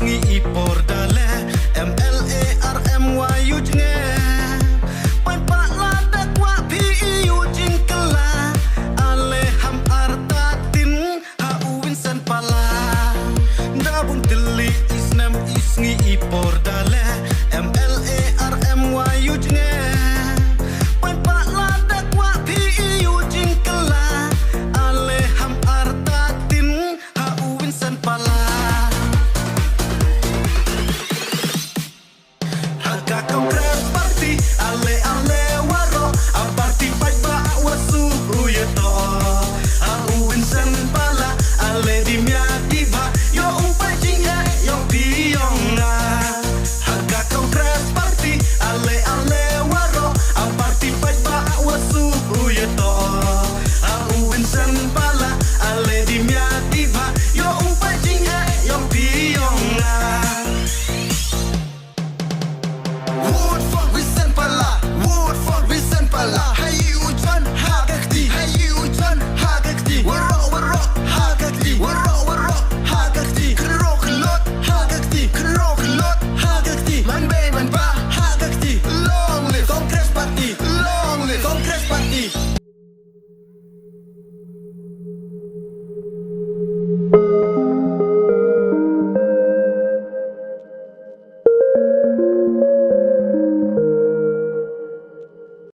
ngi ipor dale MLARMY ujnge pai pa la dak wa PEU jingkela ale ham artatin ha uwin san pala da bun til